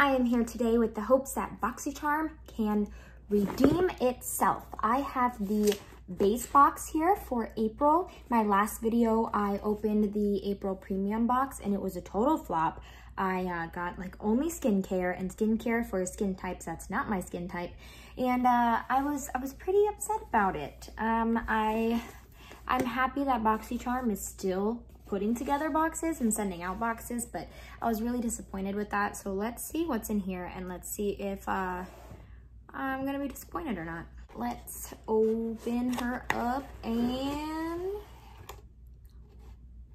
I am here today with the hopes that Boxy Charm can redeem itself. I have the base box here for April. My last video, I opened the April Premium box and it was a total flop. I got like only skincare and skincare for skin types that's not my skin type. And I was pretty upset about it. I'm happy that Boxy Charm is still putting together boxes and sending out boxes, but I was really disappointed with that. So let's see what's in here and let's see if I'm gonna be disappointed or not. Let's open her up and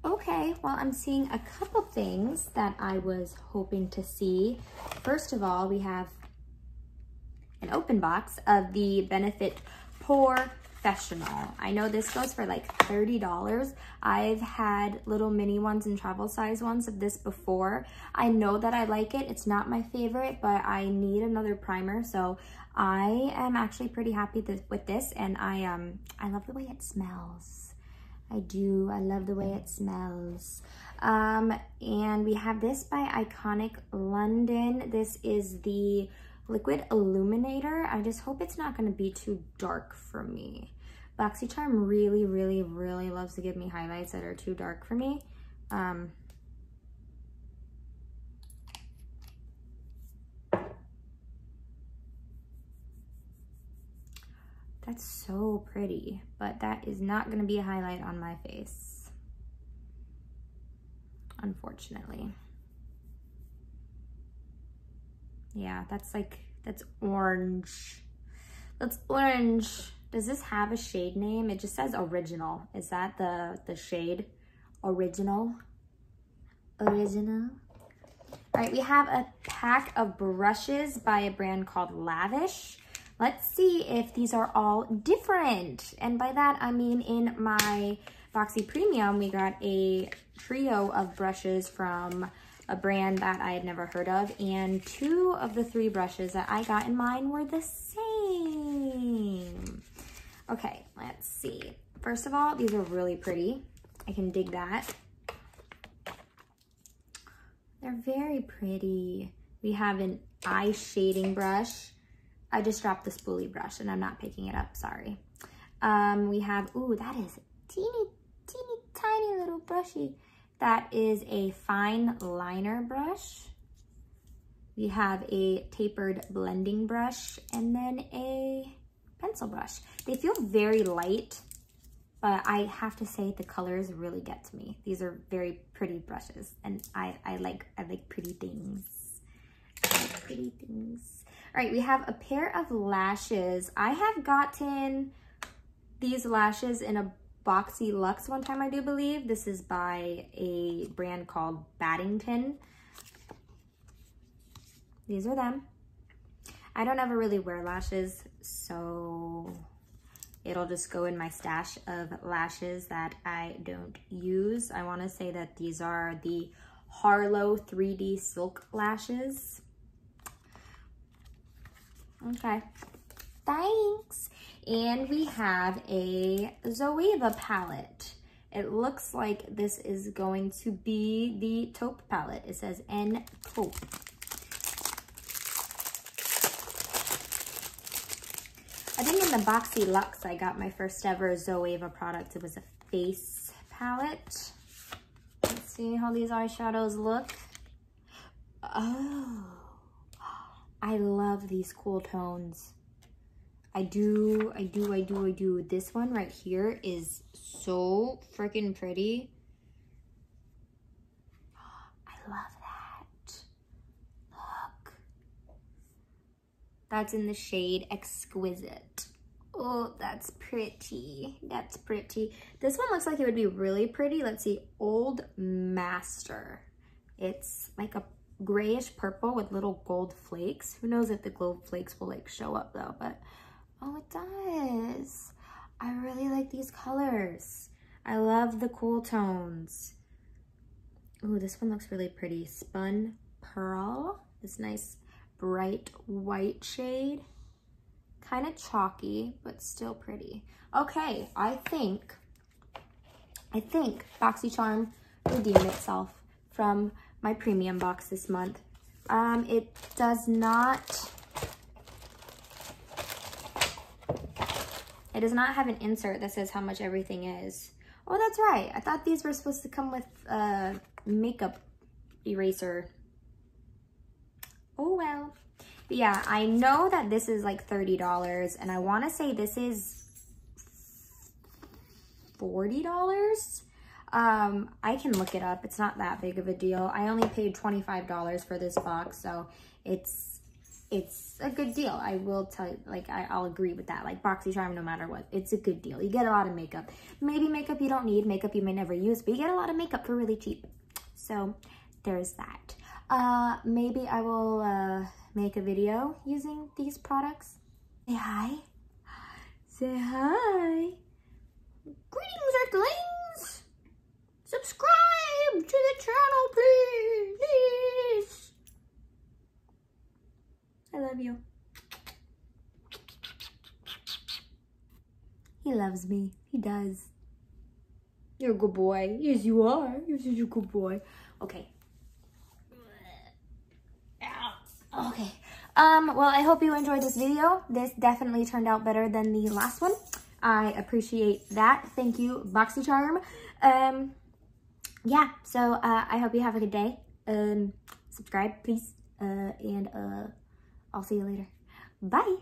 okay, well, I'm seeing a couple things that I was hoping to see. First of all, we have an open box of the Benefit Professional. I know this goes for like $30. I've had little mini ones and travel size ones of this before. I know that I like it. It's not my favorite, but I need another primer. So I am actually pretty happy with this, and I love the way it smells. I do. I love the way it smells. And we have this by Iconic London. This is the Liquid Illuminator. I just hope it's not going to be too dark for me. Boxy Charm really, really, really loves to give me highlights that are too dark for me. That's so pretty, but that is not going to be a highlight on my face, unfortunately. Yeah, that's orange. That's orange. Does this have a shade name? It just says Original. Is that the shade? Original? Original? All right, we have a pack of brushes by a brand called Lavish. Let's see if these are all different. And by that, I mean in my Boxy Premium, we got a trio of brushes from a brand that I had never heard of. And 2 of the 3 brushes that I got in mine were the same. Okay, let's see. First of all, these are really pretty. I can dig that. They're very pretty. We have an eye shading brush. I just dropped the spoolie brush and I'm not picking it up, sorry. We have, ooh, that is teeny, tiny little brushy. That is a fine liner brush. We have a tapered blending brush and then a pencil brush. They feel very light, but I have to say the colors really get to me. These are very pretty brushes and I like pretty things. I like pretty things. All right, we have a pair of lashes. I have gotten these lashes in a Boxy Luxe one time, I do believe. This is by a brand called Baddington. These are them. I don't ever really wear lashes, so it'll just go in my stash of lashes that I don't use. I want to say that these are the Harlow 3D Silk lashes. Okay, thanks. And we have a Zoeva palette. It looks like this is going to be the taupe palette. It says N taupe. I think in the Boxy Luxe, I got my first ever Zoeva product. It was a face palette. Let's see how these eyeshadows look. Oh, I love these cool tones. I do. This one right here is so freaking pretty. I love that. Look. That's in the shade Exquisite. Oh, that's pretty. That's pretty. This one looks like it would be really pretty. Let's see. Old Master. It's like a grayish purple with little gold flakes. Who knows if the gold flakes will like show up though, but oh, it does. I really like these colors. I love the cool tones. Ooh, this one looks really pretty. Spun Pearl, this nice bright white shade. Kind of chalky, but still pretty. Okay, I think Boxy Charm redeemed itself from my premium box this month. It does not have an insert that says how much everything is. Oh, that's right. I thought these were supposed to come with makeup eraser. Oh, well. But yeah, I know that this is like $30, and I want to say this is $40. I can look it up. It's not that big of a deal. I only paid $25 for this box, so it's a good deal. I will tell you, like, I'll agree with that. Like, Boxy Charm, no matter what, it's a good deal. You get a lot of makeup. Maybe makeup you don't need, makeup you may never use, but you get a lot of makeup for really cheap. So there's that. Maybe I will make a video using these products. Say hi. Say hi. Greetings, Earthlings. Subscribe to the channel, please. I love you. He loves me. He does. You're a good boy. Yes, you are. You're such a good boy. Okay. Okay. Well, I hope you enjoyed this video. This definitely turned out better than the last one. I appreciate that. Thank you, Boxy Charm. Yeah, so I hope you have a good day. Subscribe, please. And I'll see you later. Bye.